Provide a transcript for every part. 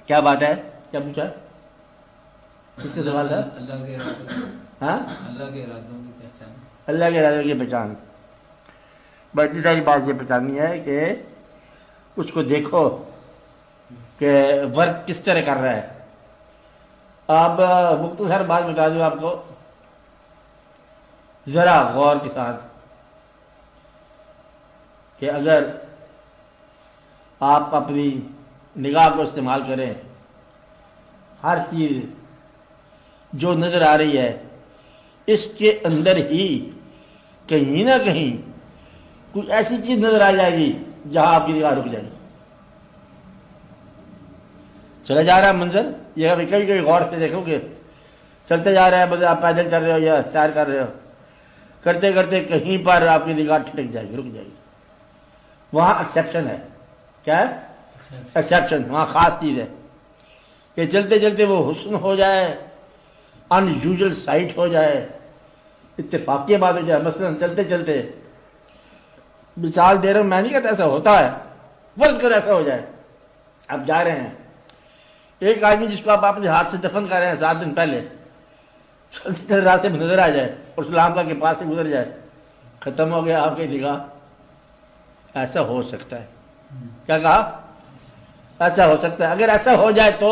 کیا بات ہے؟ کیا پوچھا؟ کس کا سوال تھا؟ اللہ کے ارادوں، ہاں، اللہ کے ارادوں کی پہچان، اللہ کے ارادوں کی پہچان۔ بڑی ساری بات یہ پہچاننی ہے کہ اس کو دیکھو کہ ورک کس طرح کر رہا ہے۔ آپ مختصر بات بتا دوں آپ کو، ذرا غور کے ساتھ، کہ اگر آپ اپنی نگاہ کو استعمال کریں، ہر چیز جو نظر آ رہی ہے اس کے اندر ہی کہیں نہ کہیں کوئی ایسی چیز نظر آ جائے گی جہاں آپ کی نگاہ رک جائے گی۔ چلا جا رہا ہے منظر، یہ کبھی کبھی غور سے دیکھو گے، چلتے جا رہے ہیں، بس آپ پیدل چل رہے ہو یا سیر کر رہے ہو، کرتے کرتے کہیں پر آپ کی نگاہ ٹھٹک جائے گی، رک جائے گی۔ وہاں ایکسیپشن ہے۔ کیا ہے؟ ایکسیپشن، وہاں خاص چیز ہے کہ چلتے چلتے وہ حسن ہو جائے، ان یوزل سائٹ ہو جائے، اتفاقی بات ہو جائے۔ مثلا چلتے چلتے، مثال دے رہا ہوں، میں نہیں کہتا ایسا ہوتا ہے، فرض کر ایسا ہو جائے، آپ جا رہے ہیں، ایک آدمی جس کو آپ اپنے ہاتھ سے دفن کر رہے ہیں 7 دن پہلے، چلتے راستے میں نظر آ جائے اور سلام کا کے پاس سے گزر جائے، ختم ہو گیا آپ کی نگاہ۔ ایسا ہو سکتا ہے۔ کیا کہا؟ ایسا ہو سکتا ہے۔ اگر ایسا ہو جائے تو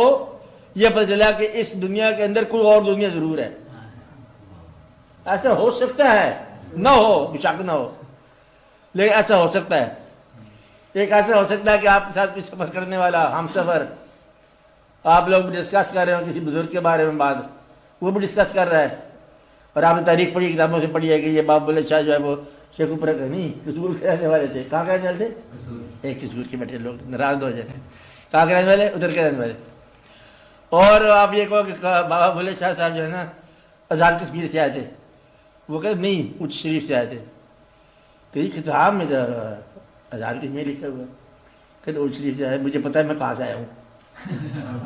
یہ پتہ چلا کہ اس دنیا کے اندر کوئی اور دنیا ضرور ہے۔ ایسا ہو سکتا ہے، نہ ہو، بشک نہ ہو، لیکن ایسا ہو سکتا ہے۔ ایک ایسا ہو سکتا ہے کہ آپ کے ساتھ کوئی سفر کرنے والا ہم سفر، آپ لوگ ڈسکس کر رہے ہو کسی بزرگ کے بارے میں، بات وہ بھی ڈسکس کر رہا ہے، اور آپ نے تاریخ پڑھی، کتابوں سے پڑھی ہے کہ یہ باب بلے شاہ جو ہے وہ شیخ اوپر کا نہیں، کسور کے رہنے والے تھے۔ کہاں کے رہنے والے تھے؟ ایک کسور کے بیٹھے لوگ ناراض ہو جائے۔ کہاں کے رہنے والے؟ ادھر کے رہنے والے۔ اور آپ یہ کہو کہ بابا بلے شاہ صاحب جو ہے نا آزاد کشمیر سے آئے تھے، وہ کہتے نہیں، اونچ شریف سے آئے تھے۔ کئی کتاب میں آزاد کشمیر لکھا ہوا ہے، کہتے اونچ شریف سے آئے، مجھے پتا ہے میں کہاں سے آیا ہوں۔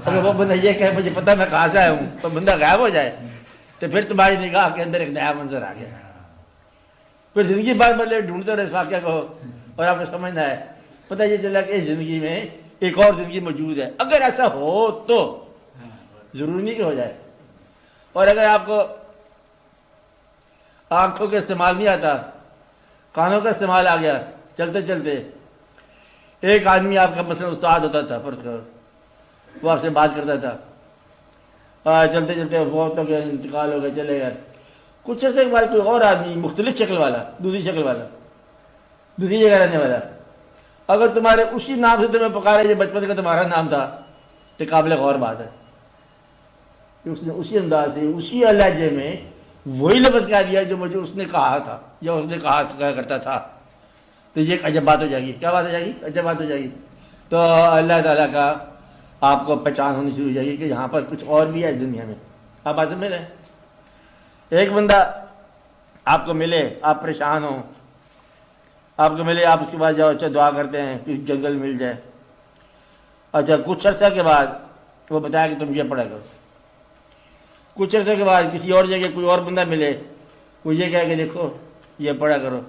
اگر وہ بندہ یہ کہے مجھے پتا میں کہاں سے آیا ہوں تو بندہ غائب ہو جائے، تو پھر تمہاری نگاہ کے اندر ایک نیا منظر آ گیا، پھر زندگی بار بدلے ڈھونڈتے رہے اس واقعہ کو، اور آپ کو سمجھنا ہے، پتہ یہ چلا کہ اس زندگی میں ایک اور زندگی موجود ہے۔ اگر ایسا ہو تو ضروری نہیں کہ ہو جائے۔ اور اگر آپ کو آنکھوں کا استعمال نہیں آتا، کانوں کا استعمال آ گیا، چلتے چلتے ایک آدمی آپ کا مثلا استاد ہوتا تھا، فرض کرو وہ آپ سے بات کرتا تھا، چلتے چلتے فوت ہو گیا، انتقال ہو گیا، چلے گئے، کچھ عرصے کے بعد کوئی اور آدمی مختلف شکل والا، دوسری شکل والا، دوسری جگہ رہنے والا، اگر تمہارے اسی نام سے تمہیں پکارے جو بچپن کا تمہارا نام تھا، تو قابل غور بات ہے کہ اس نے اسی انداز سے، اسی لہجے میں وہی لفظ کہہ دیا جو مجھے اس نے کہا تھا، جو اس نے کہا کرتا تھا، تو یہ ایک عجب بات ہو جائے گی۔ کیا بات ہو جائے گی؟ عجب بات ہو جائے گی۔ تو اللہ تعالیٰ کا آپ کو پہچان ہونی شروع ہو جائے گی کہ یہاں پر کچھ اور بھی ہے اس دنیا میں۔ آپ بات سمجھ رہے ہیں؟ ایک بندہ آپ کو ملے، آپ پریشان ہوں، آپ کو ملے، آپ اس کے بعد جاؤ، اچھا دعا کرتے ہیں کہ جنگل مل جائے، اچھا کچھ عرصہ کے بعد وہ بتایا کہ تم یہ پڑھا کرو، کچھ عرصے کے بعد کسی اور جگہ کوئی اور بندہ ملے، وہ یہ کہے کہ دیکھو یہ پڑھا کرو،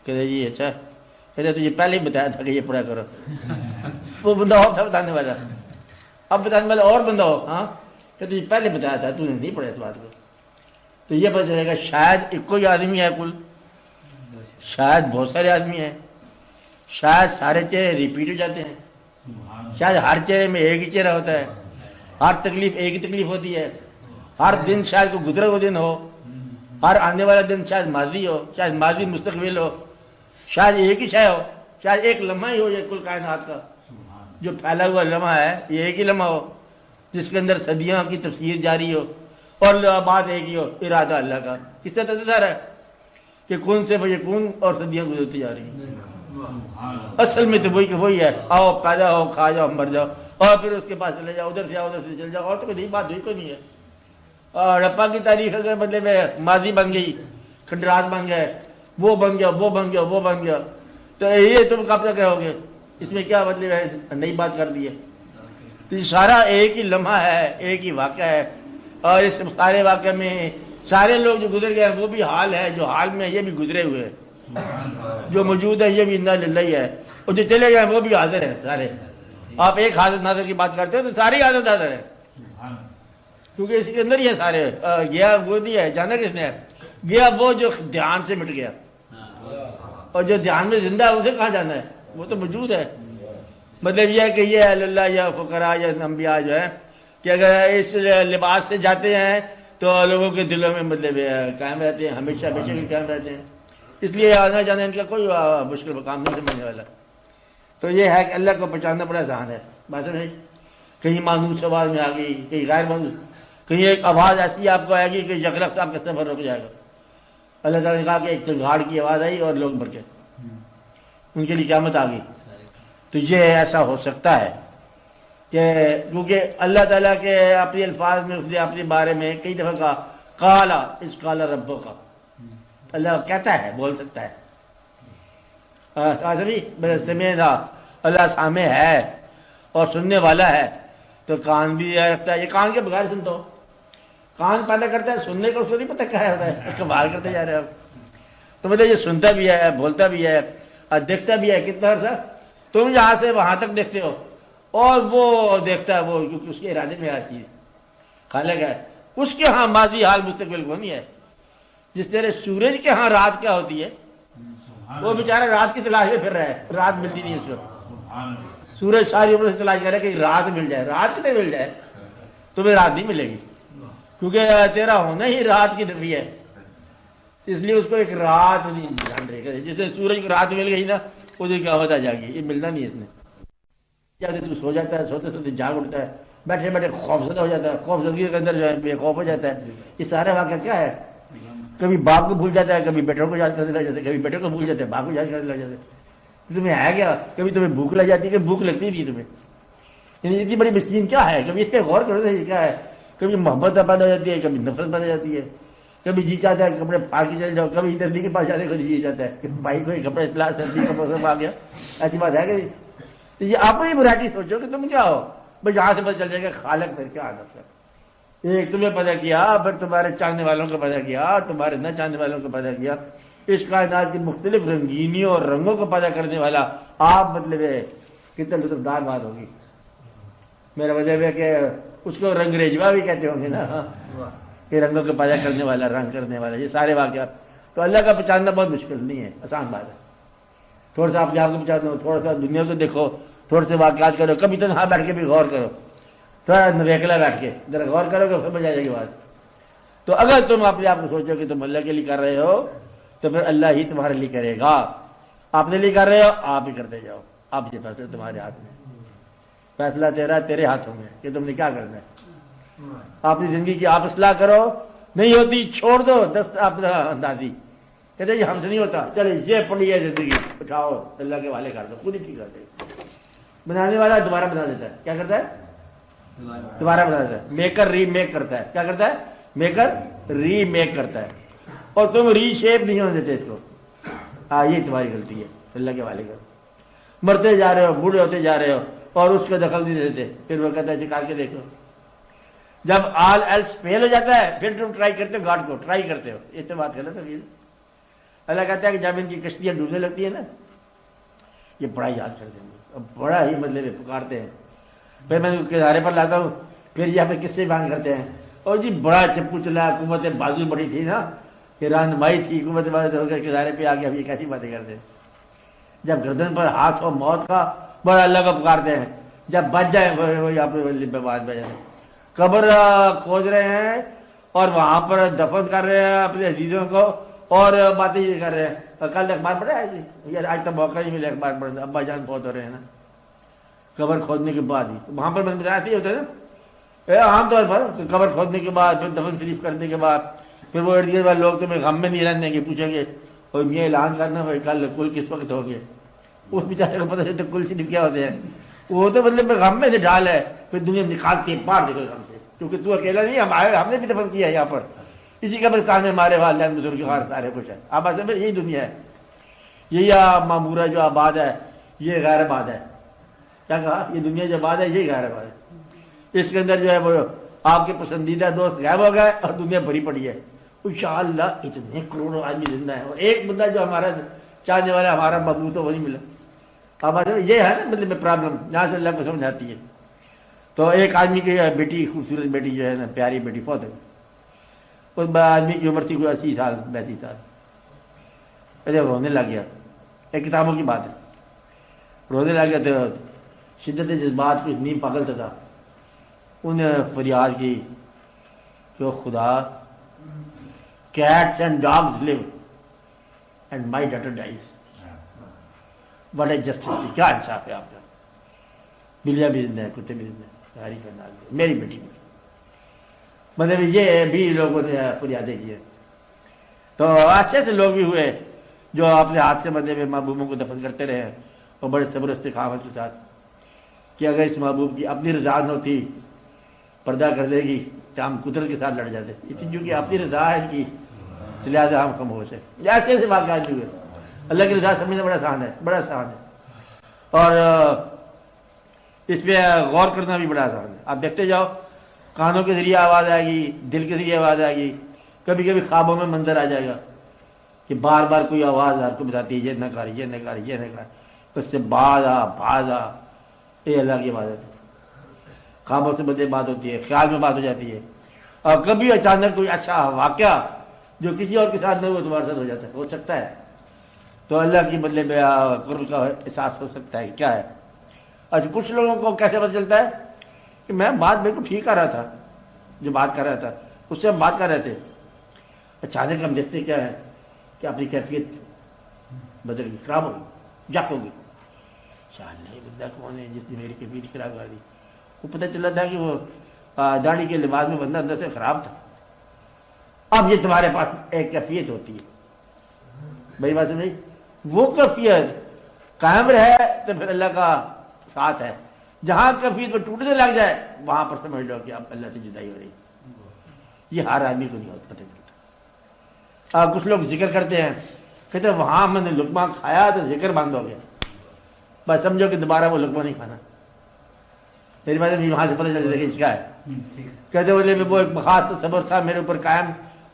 کہتے جی اچھا، کہتے تو یہ پہلے ہی بتایا تھا کہ یہ پڑھا کرو۔ وہ بندہ اور تھا بتانے والا، اب بتانے والا اور بندہ ہو، ہاں کہتے یہ پہلے بتایا تھا، تو نے نہیں پڑھا اس بات کو۔ تو یہ پتہ چلے گا شاید ایک کوئی آدمی ہے کل، شاید بہت سارے آدمی ہیں، شاید سارے چہرے ریپیٹ ہو جاتے ہیں، شاید ہر چہرے میں ایک ہی چہرہ ہوتا ہے، ہر تکلیف ایک ہی تکلیف ہوتی ہے، ہر دن شاید کوئی گزرا ہوا دن ہو، ہر آنے والا دن شاید ماضی ہو، شاید ماضی مستقبل ہو، شاید ایک ہی شے ہو، شاید ایک لمحہ ہی ہو یہ کل کائنات کا جو پھیلا ہوا لمحہ ہے، یہ ایک ہی لمحہ ہو جس کے اندر صدیوں کی تفسیر جاری ہو، اور بات ایک ہی ہو، ارادہ اللہ کا۔ کس سے تصور ہے کہ کون سے فیکون اور صدیاں گزرتی جا رہی ہیں۔ اصل میں تو وہی کہ وہی ہے، آؤ پیدا ہو، کھا جاؤ، مر جاؤ، اور پھر اس کے پاس چلے جاؤ، ادھر سے آؤ، ادھر سے چل جاؤ، اور تو کوئی بات ہوئی کوئی نہیں ہے۔ اور رپا کی تاریخ کے بدلے میں ماضی بن گئی، کھنڈرات بن گئے، وہ بن گیا، وہ بن گیا، وہ بن گیا، تو یہ تم کب تک رہو گے؟ اس میں کیا بدلے ہے؟ نئی بات کر دی ہے۔ تو یہ سارا ایک ہی لمحہ ہے، ایک ہی واقعہ ہے، اور اس سارے واقعے میں سارے لوگ جو گزر گئے وہ بھی حال ہے، جو حال میں یہ بھی گزرے ہوئے ہیں، جو موجود ہے یہ بھی انا للہ ہے، اور جو چلے گئے وہ بھی حاضر ہیں سارے، آپ ایک حاضر ناظر کی بات کرتے ہو تو ساری حاضر ناظر ہے، کیونکہ اس کے اندر ہی ہے سارے۔ گیا وہ نہیں ہے، جانا کس نے ہے؟ گیا وہ جو دھیان سے مٹ گیا، اور جو دھیان میں زندہ ہے اسے کہاں جانا ہے؟ وہ تو موجود ہے۔ مطلب یہ ہے کہ یہ اہل اللہ یا فقراء یا انبیاء جو ہے کہ اگر اس لباس سے جاتے ہیں تو لوگوں کے دلوں میں مطلب قائم رہتے ہیں، ہمیشہ ہمیشہ کے قائم رہتے ہیں، اس لیے آنا جانا ان کا کوئی مشکل مقام نہیں سمجھنے والا۔ تو یہ ہے کہ اللہ کو پہچاننا بڑا آسان ہے، بات نہیں، کہیں مانوس آواز میں آ گئی، کہیں غیر مانوس، کہیں ایک آواز ایسی آپ کو آئے گی کہ یکلخت آپ کا سفر رک جائے گا۔ اللہ تعالیٰ نے کہا کہ ایک چنگھاڑ کی آواز آئی اور لوگ مر گئے، ان کے لیے قیامت آ گئی۔ تو یہ ایسا ہو سکتا ہے کہ کیونکہ اللہ تعالیٰ کے اپنے الفاظ میں اس نے اپنے بارے میں کئی دفعہ کہا قالا اس قالا ربو کا، اللہ کہتا ہے، بول سکتا ہے۔ سمیع، اللہ سامع ہے اور سننے والا ہے، تو کان بھی رکھتا ہے۔ یہ کان کے بغیر سنتا ہو، کان پیدا کرتا ہے سننے کا، اس کو نہیں پتہ کیا ہوتا ہے، اس کو باہر کرتے جا رہے ہیں آپ۔ تو مطلب یہ سنتا بھی ہے، بولتا بھی ہے اور دیکھتا بھی ہے۔ کتنا عرصہ تم یہاں سے وہاں تک دیکھتے ہو اور وہ دیکھتا ہے، وہ کیونکہ اس کے ارادے میں ہر چیز خالق ہے۔ اس کے ہاں ماضی حال مستقبل کو نہیں ہے۔ جس طرح سورج کے ہاں رات کیا ہوتی ہے، وہ بیچارہ رات کی تلاش میں پھر رہا ہے، رات ملتی نہیں اس کو۔ سورج ساری عمر سے تلاش کر رہا ہے کہ رات مل جائے، رات کتنے مل جائے، تمہیں رات نہیں ملے گی، کیونکہ تیرا ہونا ہی رات کی نفی ہے، اس لیے اس کو ایک رات نہیں جان رہے گا۔ جس سے سورج کو رات مل گئی نا، اس کی قیامت آ جائے گی، یہ ملنا نہیں ہے اس نے۔ جب تو سو جاتا ہے، سوتے سوتے جاگ اٹھتا ہے، بیٹھے بیٹھے خوف زدہ ہو جاتا ہے، خوف زدگی کے اندر جو ہے بے خوف ہو جاتا ہے۔ یہ سارا واقعہ کیا ہے؟ کبھی باپ کو بھول جاتا ہے، کبھی بیٹوں کو یاد کرنے لگ جاتا ہے، کبھی بیٹوں کو بھول جاتا ہے، باپ کو یاد کرنے لگ جاتا ہے۔ تمہیں ہے کیا؟ کبھی تمہیں بھوک لگ جاتی ہے کہ بھوک لگتی نہیں تمہیں، یعنی اتنی بڑی مسکین کیا ہے؟ کبھی اس پہ غور کرو یہ کیا ہے؟ کبھی محبت پیدا ہو جاتی ہے، کبھی نفرت پیدا ہو جاتی ہے، کبھی جی چاہتا ہے کپڑے پھاڑ کے چلے جاؤ، کبھی دردی کے پاس جانے کو جی چاہتا ہے کہ بھائی کوئی کپڑے اطلاع سردی کا موسم آ گیا، ایسی بات ہے کہ تو یہ آپ ہی برائٹی سوچو کہ تم کیا ہو، بس یہاں سے پتہ چل جائے گا خالق پھر کیا حالت ہے۔ ایک تمہیں پیدا کیا، پھر تمہارے چاہنے والوں کو پیدا کیا، تمہارے نہ چاہنے والوں کو پیدا کیا، اس کائنات کی مختلف رنگینیوں اور رنگوں کو پیدا کرنے والا آپ، مطلب ہے کتنا لطف دار بات ہوگی۔ میرا مطلب ہے کہ اس کو رنگ ریجوا بھی کہتے ہوں گے نا، کہ رنگوں کو پیدا کرنے والا، رنگ کرنے والا، یہ سارے واقعات۔ تو اللہ کا پہچاننا بہت مشکل نہیں ہے، آسان بات ہے۔ تھوڑا سا آپ کو پہچانو، تھوڑا سا دنیا کو دیکھو، تھوڑے سے واقعات کرو، کبھی تنہا بیٹھ کے بھی غور کرو، تھوڑا نویکلا بیٹھ کے ذرا غور کرو گے سمجھ آ جائے گی بات۔ تو اگر تم اپنے آپ کو سوچو کہ تم اللہ کے لیے کر رہے ہو تو پھر اللہ ہی تمہارے لیے کرے گا۔ اپنے لیے کر رہے ہو، آپ ہی کرتے جاؤ، آپ یہ فیصلہ تمہارے ہاتھ میں، فیصلہ تیرے ہاتھوں میں کہ تم نے کیا کرنا ہے۔ اپنی زندگی کی آپ اصلاح کرو، نہیں ہوتی چھوڑ دو، دست اپنا اندازی کہتے یہ ہم سے نہیں ہوتا، چلے یہ پڑی ہے زندگی، اٹھاؤ اللہ کے والے کر دو، خود ہی ٹھیک کر دے۔ بنانے والا دوبارہ بنا دیتا ہے، کیا کرتا ہے؟ دوبارہ بنا دیتا ہے۔ میکر ری میک کرتا ہے، کیا کرتا ہے؟ میکر ری میک کرتا ہے، اور تم ری شیپ نہیں ہونے دیتے اس کو۔ ہاں یہ تمہاری غلطی ہے، اللہ کے والے کرو۔ مرتے جا رہے ہو، بوڑھے ہوتے جا رہے ہو اور اس کو دخل نہیں دیتے، پھر وہ کہتا ہے چکار کے دیکھو۔ جب آل ایلس فیل ہو جاتا ہے پھر تم ٹرائی کرتے ہو، گاڈ کو ٹرائی کرتے ہو، یہ تو بات غلط ہے۔ اللہ کہتا ہے کہ جب ان کی کشتیاں ڈوبنے لگتی ہیں نا، یہ بڑا یاد کر دیں گے، اب بڑا ہی مطلب پکارتے ہیں، پھر میں کنارے پر لاتا ہوں، پھر یہاں پہ کس سے بانگ کرتے ہیں، اور جی بڑا چپو چلا، حکومت بازو بڑی تھی نا، کہ رہنمائی تھی، حکومت بازو ہو کر کنارے پہ آ گیا، اب یہ کیسی باتیں کرتے ہیں۔ جب گردن پر ہاتھ ہو موت کا، بڑا اللہ کو پکارتے ہیں، جب بچ جائے وہ یہاں پہ بات بجائے قبر کھود رہے ہیں اور وہاں پر دفن کر رہے ہیں اپنے عزیزوں کو اور باتیں یہ کر رہے ہیں۔ کل اخبار پڑھا ہے جی، یار آج تک موقع نہیں ملا اخبار پڑھنے، ابا جان فوت ہو رہے ہیں نا قبر کھودنے کے بعد ہی، وہاں پر بتایا ایسے ہی ہوتا ہے نا عام طور پر، قبر کھودنے کے بعد پھر دفن شریف کرنے کے بعد پھر وہ ارد گرد والے لوگ تمہیں غم میں نہیں رہنے کے، پوچھیں گے اور یہ اعلان کرنا بھائی کل کل کس وقت ہو گیا، اس بیچارے کو پتہ چلتا کل شریف کیا ہوتے ہیں، وہ تو مطلب غم میں سے ڈال ہے، پھر دنیا نکال کے پار دے غم سے، کیونکہ تو اکیلا نہیں، ہم نے بھی دفن کیا ہے یہاں پر، اسی قبرستان میں ہمارے والدین بزرگ سارے کچھ ہے۔ اب اصل میں یہی دنیا ہے، یہی معمورہ جو آباد ہے یہ غیر آباد ہے، کیا کہا، یہ دنیا جو آباد ہے یہی غیر آباد ہے، اس کے اندر جو ہے وہ آپ کے پسندیدہ دوست غائب ہو گئے اور دنیا بھری پڑی ہے۔ انشاءاللہ اتنے کروڑوں آدمی زندہ ہے اور ایک بندہ جو ہمارا چاہنے والا ہمارا مضبوط ہو وہ نہیں ملا، اب یہ ہے نا مطلب پرابلم یہاں سے اللہ کو سمجھ آتی ہے. تو ایک آدمی کی بیٹی خوبصورت بیٹی جو ہے نا پیاری بیٹی فوت ہے. اس آدمی کی عمر تھی کوئی 80 سال 32 سال. پہلے رونے لگ گیا. ایک کتابوں کی بات ہے. رونے لگ گیا تو شدت جذبات کی نیم پاگل تھا. انہیں فریاد کی کہ خدا cats and dogs live and my daughter dies. What a justice. کیا انصاف ہے آپ کا. بلیاں بھی زندہ ہیں, کتے بھی زندہ ہیں, ہاری کرنا میری بیٹی میں. مطلب یہ بھی لوگوں نے فریادیں کی. تو اچھے سے لوگ بھی ہوئے جو اپنے ہاتھ سے مطلب محبوبوں کو دفن کرتے رہے اور بڑے صبر استقامت کے ساتھ کہ اگر اس محبوب کی اپنی رضا نہ ہوتی پردہ کر دے گی تو ہم قدرت کے ساتھ لڑ جاتے. چونکہ اپنی رضا ہے کی لہٰذا ہم خاموش ہیں. ایسے ایسے واقعات ہوئے. اللہ کی رضا سمجھنا بڑا آسان ہے, بڑا آسان ہے. اور اس پہ غور کرنا بھی بڑا آسان ہے. آپ دیکھتے جاؤ, کانوں کے ذریعے آواز آئے گی, دل کے ذریعے آواز آئے گی, کبھی کبھی خوابوں میں منظر آ جائے گا کہ بار بار کوئی آواز آپ کو بتاتی ہے یہ نہ کر, یہ نہ کر, یہ نہ کر. اس سے باز آ یہ اللہ کی عبادت ہے. خوابوں سے بدلے بات ہوتی ہے, خیال میں بات ہو جاتی ہے. اور کبھی اچانک کوئی اچھا واقعہ جو کسی اور کے ساتھ نہیں وہ تمہارے ساتھ ہو جاتا ہے, ہو سکتا ہے. تو اللہ کی بدلے میں قرب کا احساس ہو سکتا ہے. کیا ہے اچھا, کچھ لوگوں کو کیسے پتہ چلتا ہے کہ میں بات بالکل ٹھیک کر رہا تھا, جو بات کر رہا تھا اس سے ہم بات کر رہے تھے, اچانک ہم دیکھتے کیا ہے کہ اپنی کیفیت بدل گئی, خراب ہو گئی, جک ہو گئی. نہیں بندہ کون ہے جس نے میری کیفیت خراب کر دی. وہ پتہ چلا تھا کہ وہ داڑھی کے لباس میں بندہ اندر سے خراب تھا. اب یہ تمہارے پاس ایک کیفیت ہوتی ہے, بھائی بات نہیں, وہ کیفیت قائم رہے تو پھر اللہ کا ساتھ ہے. جہاں کیفیت کو ٹوٹنے لگ جائے وہاں پر سمجھ لو کہ اب اللہ سے جدائی ہو رہی. یہ ہر آدمی کو نہیں پتہ چلتا. کچھ لوگ ذکر کرتے ہیں, کہتے ہیں وہاں میں نے لقمہ کھایا تو ذکر بند ہو گیا, بس سمجھو کہ دوبارہ وہ لقمہ نہیں کھانا. میری بات نہیں, وہاں سے پتہ چل جائے کیا ہے. کہتے بولے وہ ایک خاص تصور تھا میرے اوپر قائم,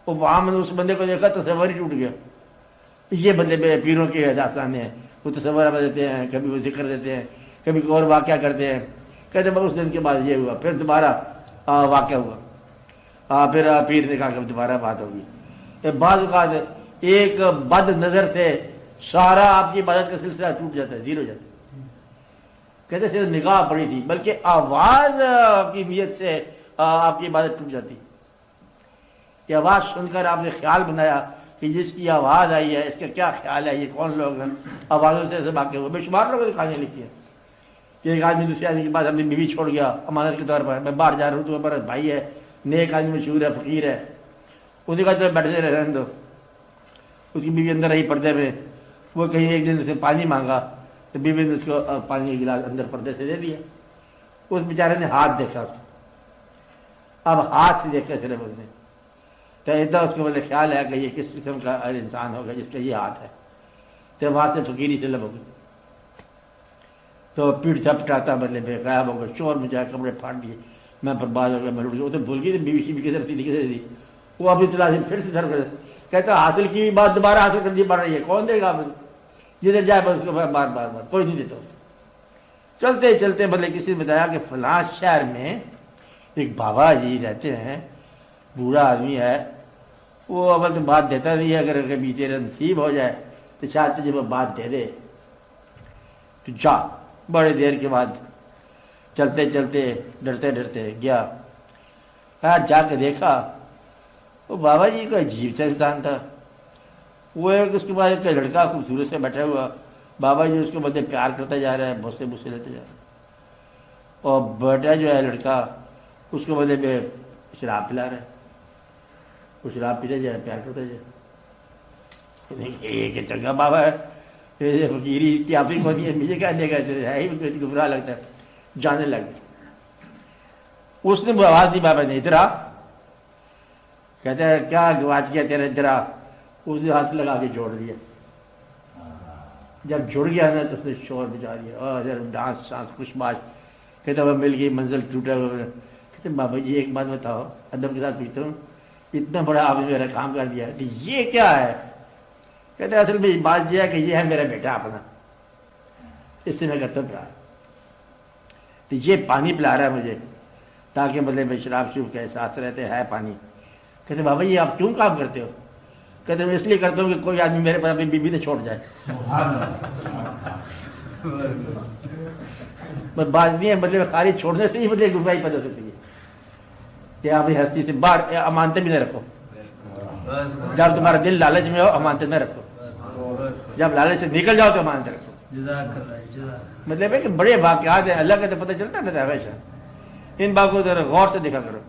وہ وہاں میں نے اس بندے کو دیکھا تصور ہی ٹوٹ گیا. یہ بندے میں پیروں کے داستان ہیں, وہ تصور دیتے ہیں, کبھی وہ ذکر دیتے ہیں, کبھی اور واقعہ کرتے ہیں. کہتے ہیں اس دن کے بعد یہ ہوا, پھر دوبارہ واقعہ ہوا, پھر پیر نے کہا کہ دوبارہ بات ہوگی. بعض اوقات ایک بد نظر سے سارا آپ کی عبادت کا سلسلہ ٹوٹ جاتا ہے, زیرو ہو جاتا ہے. کہتے صرف نگاہ پڑی تھی, بلکہ آواز کی نیت سے آپ کی عبادت ٹوٹ جاتی. یہ آواز سن کر آپ نے خیال بنایا کہ جس کی آواز آئی ہے اس کا کیا خیال ہے, یہ کون لوگ ہیں, آوازوں سے واقع ہوئے. بے شمار لوگوں نے کہانی لکھی ہے کہ ایک آدمی دوسرے آدمی کے بعد اپنی بیوی چھوڑ گیا امانت کے طور پر, میں باہر جا رہا ہوں, تو ہمارا بھائی ہے, نیک آدمی مشہور ہے, فقیر ہے. اس نے کہا تو بیٹھے رہنے دو. اس کی بیوی اندر رہی پردے میں. وہ کہیں ایک دن اسے پانی مانگا تو بیوی نے اس کو پانی کا گلاس اندر پردے سے دے دیا. اس بیچارے نے ہاتھ دیکھا اس کو, اب ہاتھ سے دیکھ کر صرف اس نے تو اتنا اس کو بولے خیال ہے کہ یہ کس قسم کا انسان ہوگا جس کا یہ ہاتھ ہے. تو وہاں سے فقیری سے لب ہو گئی, تو پیٹ چھپٹاتا بدلے بے غائب ہو گئے, چور مجھا کپڑے پھاڑ دیے, میں برباد ہو گیا, میں لٹ گیا. وہ تو بھول گئی بیوی شیوی کی طرف تھی کسی دی. وہ اپنی تلاش پھر سے سر کر کہتا حاصل کی بات دوبارہ حاصل کرنی پڑ رہی ہے, کون دے گا آپ جدھر جائے بس اس کو بار بار بار کوئی نہیں دیتا. چلتے چلتے بدلے کسی نے بتایا کہ فلاں شہر میں ایک بابا جی رہتے ہیں, بوڑھا آدمی ہے, وہ اول تو بات دیتا نہیں ہے, اگر کبھی تیرے نصیب ہو جائے تو شاید تجھے وہ بات دے دے. تو جا. بڑے دیر کے بعد چلتے چلتے ڈرتے ڈرتے گیا, جا کے دیکھا وہ بابا جی کا عجیب سا انسان تھا. وہ ایک اس کے بعد ایک لڑکا خوبصورت سے بیٹھا ہوا, بابا جی اس کے بدلے پیار کرتا جا رہا ہے, بوسے بوسے لیتے جا رہا ہے, اور بیٹا جو ہے لڑکا اس کے بدلے میں شراب پلا رہا ہے. وہ شراب پیتے جائے, پیار کرتا جائے. ایک چنگا بابا ہے, فقیری کی آپ ہی کو نہیں ہے, مجھے کیا دے گا, ہے ہی گمراہ لگتا ہے. جانے لگ اس نے آواز دی بابا نے, ادھر آ. کہتا ہے کیا گواچ گیا تیرا, ادھر آ. اس نے ہاتھ لگا کے جوڑ دیا. جب جڑ گیا نا تو اس نے شور بجا دیا, اور ڈانس شانس خوش باش. کہتا وہ مل گئی منزل ٹوٹا ہوا. کہتے بابا جی ایک بات بتاؤ, ادب کے ساتھ پوچھتا ہوں, اتنا بڑا آپ نے میرا کام کر دیا, یہ کیا ہے؟ کہتے اصل میں بات یہ ہے کہ یہ ہے میرا بیٹا اپنا. اس سے میں کرتا ہوں پیار. تو یہ پانی پلا رہا ہے مجھے تاکہ مطلب میں شراب شروع کے احساس رہتے ہے پانی. کہتے بابا یہ آپ کیوں کام کرتے ہو؟ کہتے میں اس لیے کرتا ہوں کہ کوئی آدمی میرے پاس اپنی بیوی نے چھوڑ جائے. بات نہیں ہے مطلب خالی چھوڑنے سے ہی مطلب گمراہی پیدا ہو سکتی ہے کہ آپ ہستی سے باہر امانتیں بھی نہ رکھو. جب تمہارا دل لالچ میں ہو امانتیں نہ رکھو. جب لالچ سے نکل جاؤ تو امانتیں رکھو. مطلب ہے کہ بڑے واقعات ہیں اللہ کا تو پتہ چلتا ہے ہمیشہ. ان باتوں کو ذرا غور سے دیکھا کرو.